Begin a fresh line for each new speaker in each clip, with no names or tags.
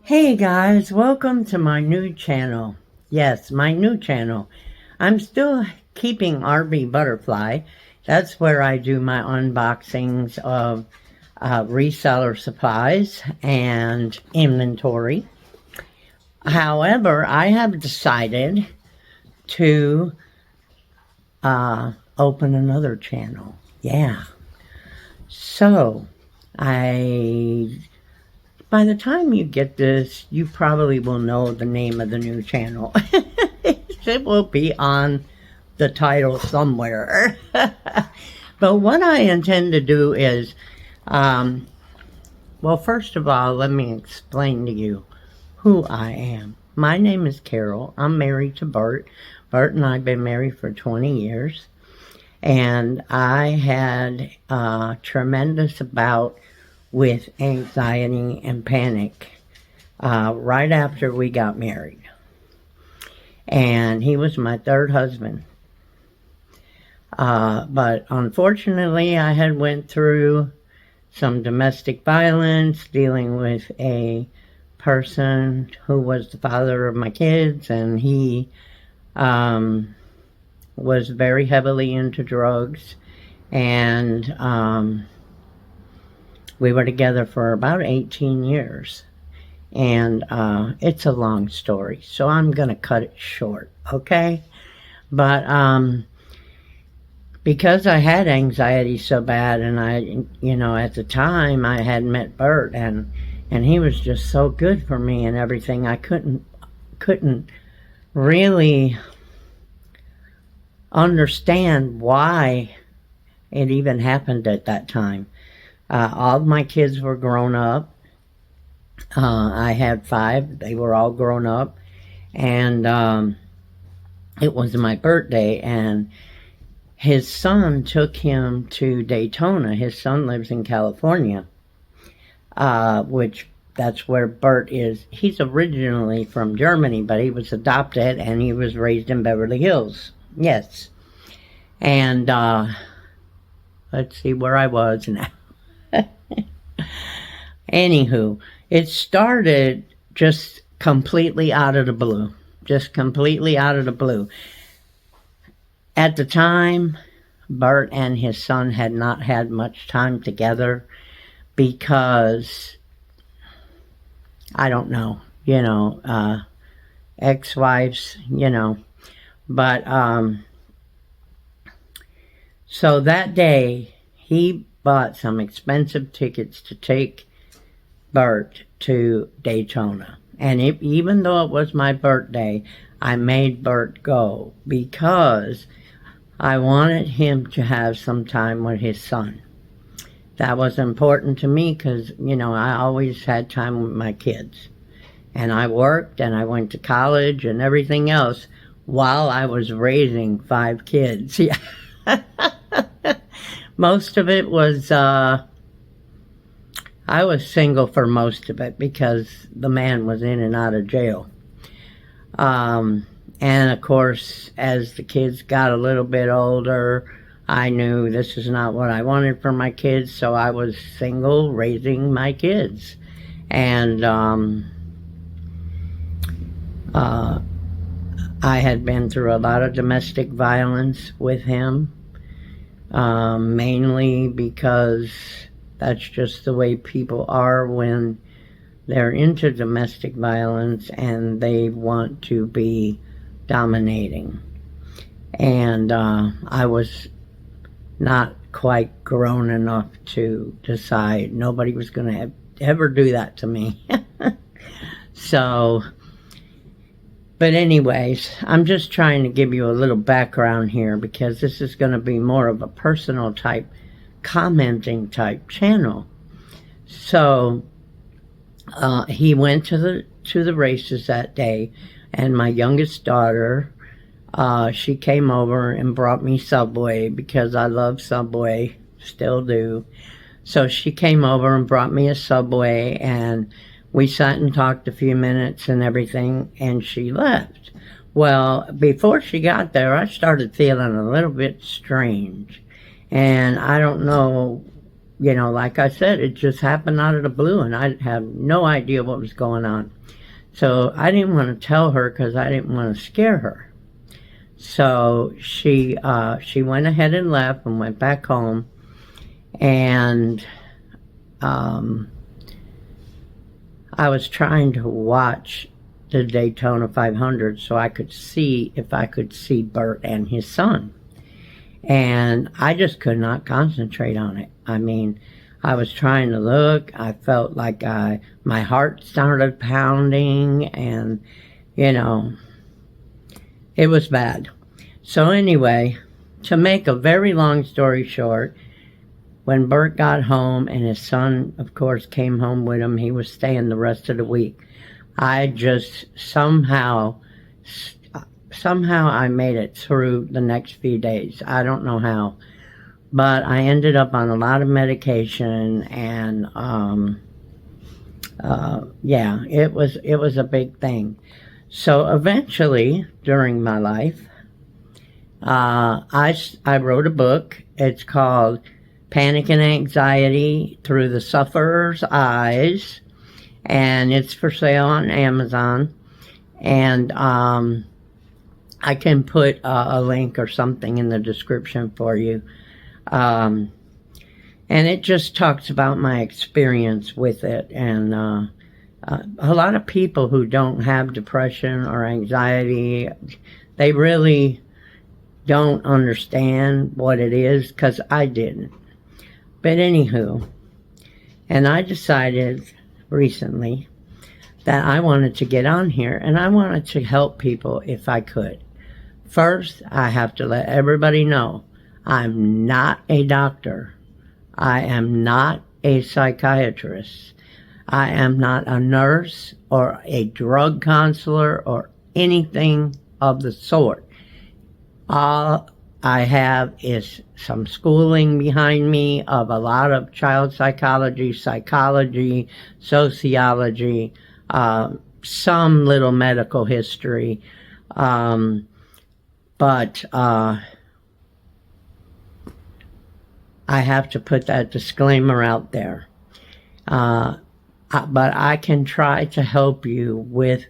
Hey guys, welcome to my new channel. Yes, my new channel. I'm still keeping RB Butterfly. That's where I do my unboxings of reseller supplies and inventory. However, I have decided to open another channel. Yeah. So, by the time you get this, you probably will know the name of the new channel. It will be on the title somewhere. But what I intend to do is, well, first of all, let me explain to you who I am. My name is Carol. I'm married to Bert. Bert and I have been married for 20 years. And I had a tremendous bout with anxiety and panic right after we got married. And he was my third husband. But unfortunately, I had went through some domestic violence, dealing with a person who was the father of my kids, and he was very heavily into drugs. And we were together for about 18 years. And it's a long story, so I'm going to cut it short, okay? But because I had anxiety so bad, and at the time I had met Bert, and he was just so good for me and everything, I couldn't really understand why it even happened at that time. All of my kids were grown up. I had 5. They were all grown up. And it was my birthday, and his son took him to Daytona. His son lives in California, which that's where Bert is. He's originally from Germany, but he was adopted, and he was raised in Beverly Hills. Yes. And let's see where I was now. Anywho, it started just completely out of the blue. Just completely out of the blue. At the time, Bert and his son had not had much time together because, I don't know, ex-wives, But, so that day, he bought some expensive tickets to take Bert to Daytona. And even though it was my birthday, I made Bert go because I wanted him to have some time with his son. That was important to me because, I always had time with my kids. And I worked and I went to college and everything else while I was raising 5 kids. Yeah. Most of it was, I was single for most of it because the man was in and out of jail. And of course, as the kids got a little bit older, I knew this is not what I wanted for my kids, so I was single raising my kids. And I had been through a lot of domestic violence with him. Mainly because that's just the way people are when they're into domestic violence and they want to be dominating. And I was not quite grown enough to decide nobody was going to ever do that to me. So, but anyways, I'm just trying to give you a little background here because this is going to be more of a personal type, commenting type channel. So, he went to the races that day, and my youngest daughter, she came over and brought me Subway because I love Subway, still do. So she came over and brought me a Subway, and we sat and talked a few minutes and everything, and she left. Well, before she got there, I started feeling a little bit strange. And I don't know like I said, it just happened out of the blue, and I had no idea what was going on. So I didn't want to tell her because I didn't want to scare her. So she went ahead and left and went back home, and I was trying to watch the Daytona 500 so I could see if I could see Bert and his son. And I just could not concentrate on it. I mean, I was trying to look. I felt like my heart started pounding, and, it was bad. So anyway, to make a very long story short, when Bert got home and his son, of course, came home with him, he was staying the rest of the week. I just somehow I made it through the next few days. I don't know how, but I ended up on a lot of medication, and it was a big thing. So eventually, during my life, I wrote a book. It's called Panic and Anxiety Through the Sufferer's Eyes, and it's for sale on Amazon. And I can put a link or something in the description for you. And it just talks about my experience with it. And a lot of people who don't have depression or anxiety, they really don't understand what it is, because I didn't. But anywho, and I decided recently that I wanted to get on here and I wanted to help people if I could. First, I have to let everybody know I'm not a doctor. I am not a psychiatrist. I am not a nurse or a drug counselor or anything of the sort. All I have is some schooling behind me of a lot of child psychology, psychology, sociology, some little medical history, but I have to put that disclaimer out there. But I can try to help you with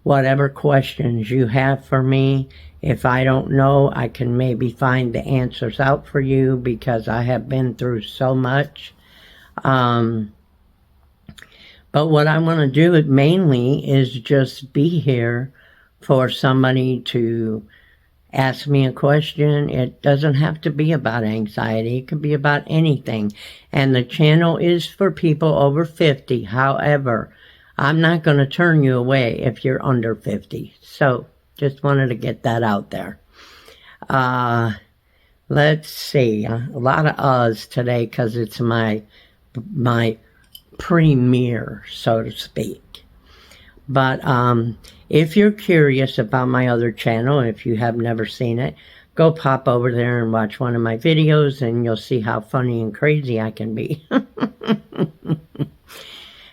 whatever questions you have for me. If I don't know, I can maybe find the answers out for you, because I have been through so much. But what I want to do mainly is just be here for somebody to ask me a question. It doesn't have to be about anxiety. It could be about anything. And the channel is for people over 50. However, I'm not going to turn you away if you're under 50. So just wanted to get that out there. Let's see. A lot of uhs today because it's my premiere, so to speak. But if you're curious about my other channel, if you have never seen it, go pop over there and watch one of my videos, and you'll see how funny and crazy I can be.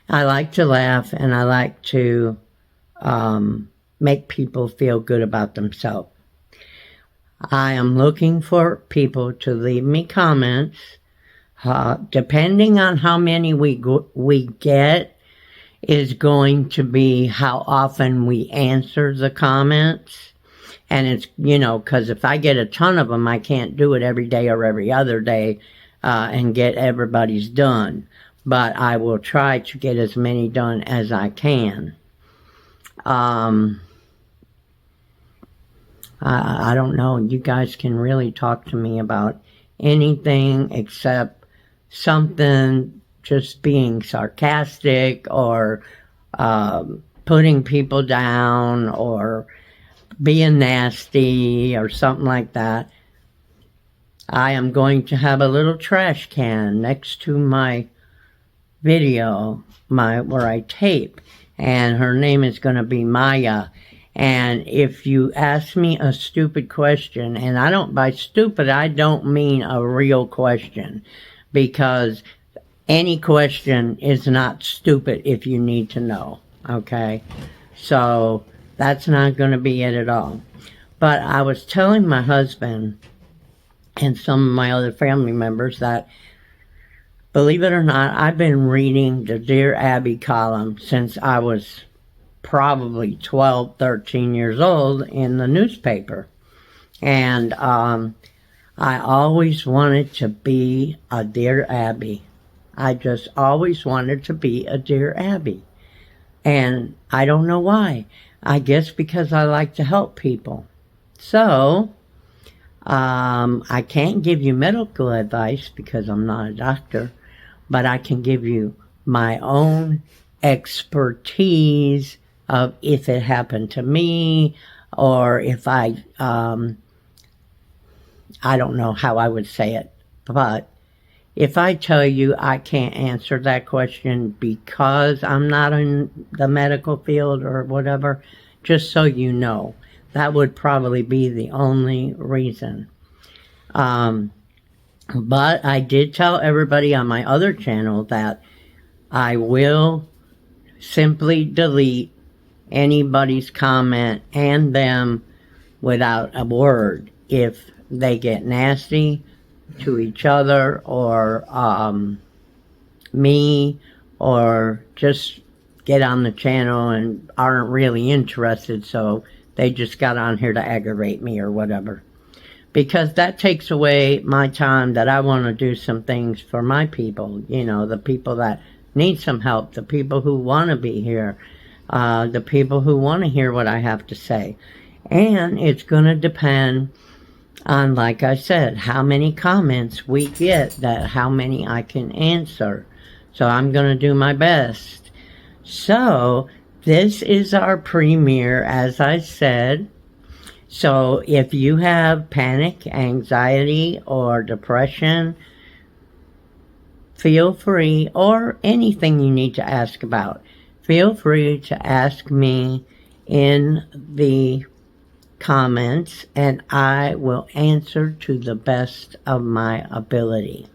I like to laugh, and I like to make people feel good about themselves. I am looking for people to leave me comments. Depending on how many we get is going to be how often we answer the comments. And it's, because if I get a ton of them, I can't do it every day or every other day and get everybody's done. But I will try to get as many done as I can. I don't know. You guys can really talk to me about anything except something just being sarcastic or putting people down or being nasty or something like that. I am going to have a little trash can next to my video, where I tape, and her name is going to be Maya. And if you ask me a stupid question, and by stupid, I don't mean a real question, because any question is not stupid if you need to know, okay? So that's not going to be it at all. But I was telling my husband and some of my other family members that Believe it or not, I've been reading the Dear Abby column since I was probably 12, 13 years old in the newspaper. And I always wanted to be a Dear Abby. I just always wanted to be a Dear Abby. And I don't know why. I guess because I like to help people. So, I can't give you medical advice because I'm not a doctor, but I can give you my own expertise of if it happened to me, or if I don't know how I would say it, but if I tell you I can't answer that question because I'm not in the medical field or whatever, just so you know, that would probably be the only reason. But I did tell everybody on my other channel that I will simply delete anybody's comment and them without a word if they get nasty to each other or me, or just get on the channel and aren't really interested, so they just got on here to aggravate me or whatever. Because that takes away my time that I want to do some things for my people, you know, the people that need some help, the people who want to be here, the people who want to hear what I have to say. And it's going to depend on, like I said, how many comments we get, that how many I can answer. So I'm going to do my best. So this is our premiere, as I said. So if you have panic, anxiety, or depression, feel free, or anything you need to ask about, feel free to ask me in the comments, and I will answer to the best of my ability.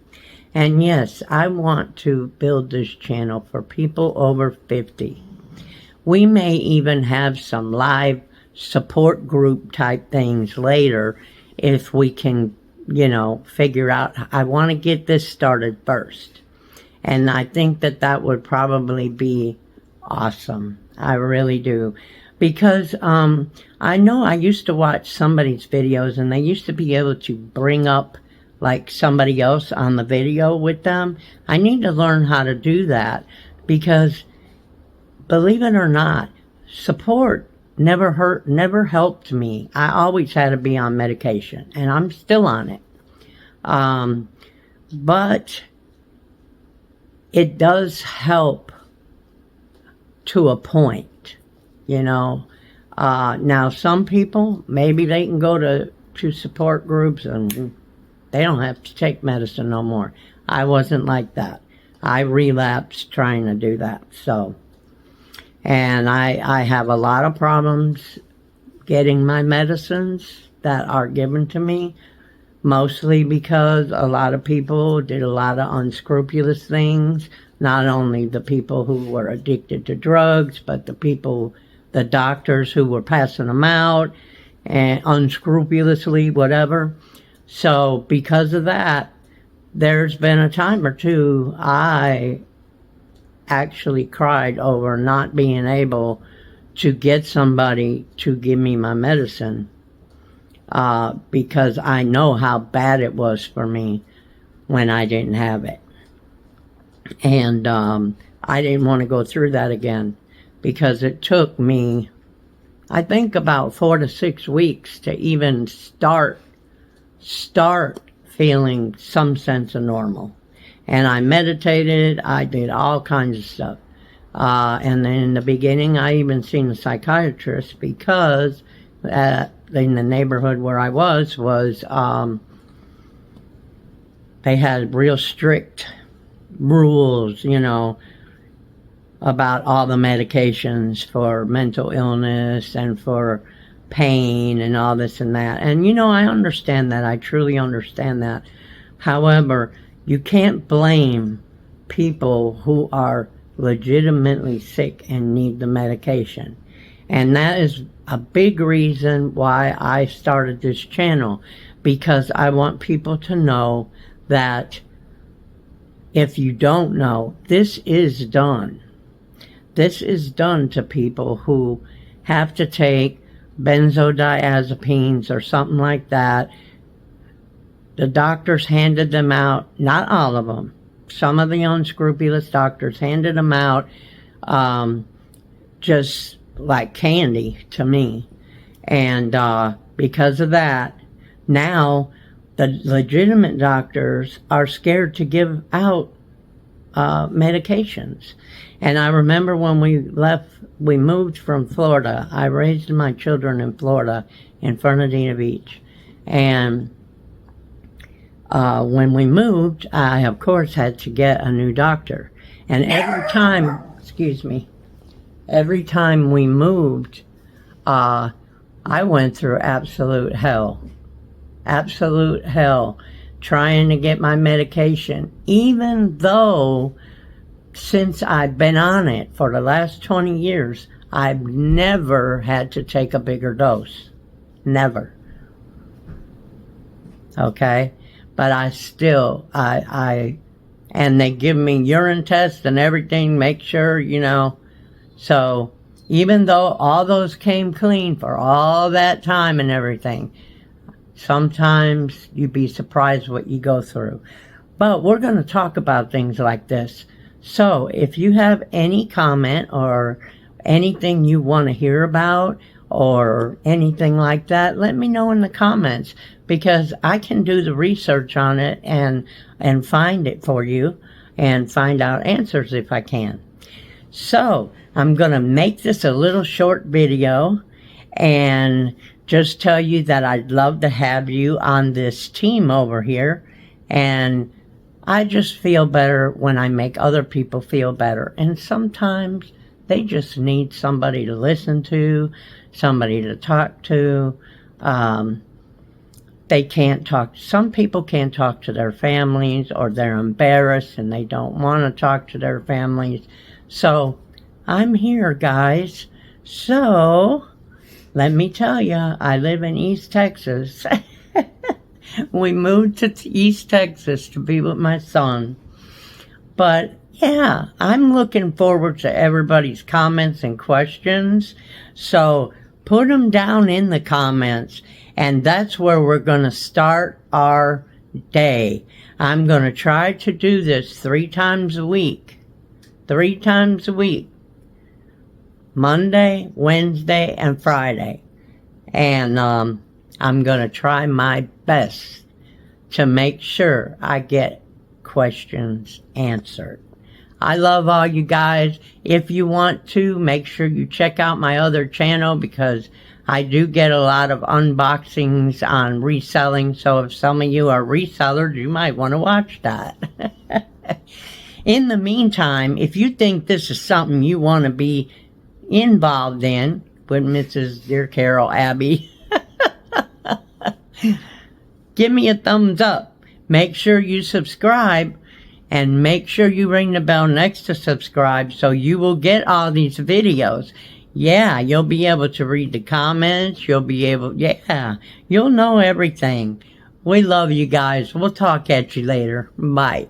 And yes, I want to build this channel for people over 50. We may even have some live support group type things later if we can, you know, figure out. I want to get this started first. And I think that that would probably be awesome. I really do. Because I know I used to watch somebody's videos and they used to be able to bring up like somebody else on the video with them. I need to learn how to do that because, believe it or not, support never helped me. I always had to be on medication, and I'm still on it. But it does help to a point, you know. Now, some people, maybe they can go to support groups and they don't have to take medicine no more. I wasn't like that. I relapsed trying to do that, so. And I have a lot of problems getting my medicines that are given to me, mostly because a lot of people did a lot of unscrupulous things, not only the people who were addicted to drugs, but the doctors who were passing them out, and unscrupulously, whatever. So because of that, there's been a time or two I actually cried over not being able to get somebody to give me my medicine, because I know how bad it was for me when I didn't have it. And I didn't want to go through that again, because it took me, I think, about 4 to 6 weeks to even start feeling some sense of normal. And I meditated, I did all kinds of stuff. And then in the beginning, I even seen a psychiatrist because in the neighborhood where I was they had real strict rules, you know, about all the medications for mental illness and for pain and all this and that. And, you know, I understand that. I truly understand that. However, you can't blame people who are legitimately sick and need the medication. And that is a big reason why I started this channel, because I want people to know that if you don't know, this is done. This is done to people who have to take benzodiazepines or something like that. The doctors handed them out, not all of them. Some of the unscrupulous doctors handed them out just like candy to me. And because of that, now the legitimate doctors are scared to give out medications. And I remember when we moved from Florida. I raised my children in Florida, in Fernandina Beach. And when we moved, I, of course, had to get a new doctor. And every time we moved, I went through absolute hell. Absolute hell trying to get my medication, even though since I've been on it for the last 20 years, I've never had to take a bigger dose. Never. Okay? But I still, and they give me urine tests and everything, make sure, you know. So, even though all those came clean for all that time and everything, sometimes you'd be surprised what you go through. But we're going to talk about things like this. So, if you have any comment or anything you want to hear about or anything like that, let me know in the comments, because I can do the research on it and find it for you and find out answers if I can. So, I'm going to make this a little short video and just tell you that I'd love to have you on this team over here. And I just feel better when I make other people feel better. And sometimes they just need somebody to listen to, somebody to talk to. They can't talk. Some people can't talk to their families, or they're embarrassed and they don't want to talk to their families. So I'm here, guys. So let me tell you, I live in East Texas. We moved to East Texas to be with my son. But yeah, I'm looking forward to everybody's comments and questions. So put them down in the comments, and that's where we're going to start our day. I'm going to try to do this 3 times a week. 3 times a week. Monday, Wednesday, and Friday. And I'm going to try my best to make sure I get questions answered. I love all you guys. If you want to, make sure you check out my other channel, because I do get a lot of unboxings on reselling. So if some of you are resellers, you might want to watch that. In the meantime, if you think this is something you want to be involved in with Mrs. Dear Carol Abby, give me a thumbs up. Make sure you subscribe, and make sure you ring the bell next to subscribe, so you will get all these videos. Yeah, you'll be able to read the comments. You'll know everything. We love you guys. We'll talk at you later. Bye.